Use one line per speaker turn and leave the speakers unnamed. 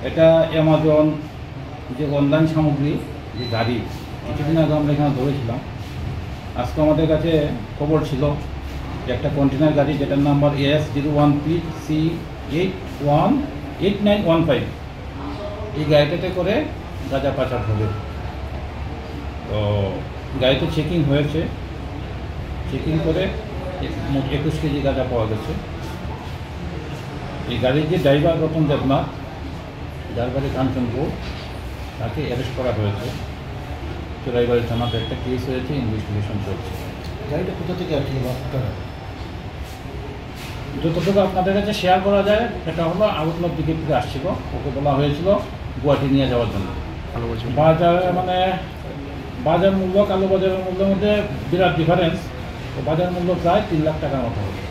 এটা অ্যামাজন যে অনলাইন সামগ্রী যে গাড়ি কিছুদিন আগে আমরা এখানে ধরেছিলাম। আজকে আমাদের কাছে খবর ছিল যে একটা কন্টেনার গাড়ি যেটার নাম্বার AS01PC818915 এই গাড়িটাতে করে গাঁজা পাচার হবে। তো গাড়িতে চেকিং হয়েছে, চেকিং করে মোট 21 কেজি গাঁজা পাওয়া গেছে। এই গাড়ির যে ড্রাইভার রতন দেবনাথ, যার বাড়ি কাঞ্চনপুর, তাকে অ্যারেস্ট করা হয়েছে। চোরাইবাড়ি থানাতে একটা কেস হয়েছে, ইনভেস্টিগেশন চলছে।
গাড়িটা কোথা থেকে আসছিল?
যতটুকু আপনাদের কাছে শেয়ার করা যায় এটা হলো আউটলক দিকে থেকে আসছিল। ওকে বলা হয়েছিল গুয়াহাটি নিয়ে যাওয়ার জন্য। বাজার মানে বাজার মূল্য কালো বাজারের মূল্যের মধ্যে বিরাট ডিফারেন্স। তো বাজার মূল্য প্রায় 3 লাখ টাকার মতো হবে।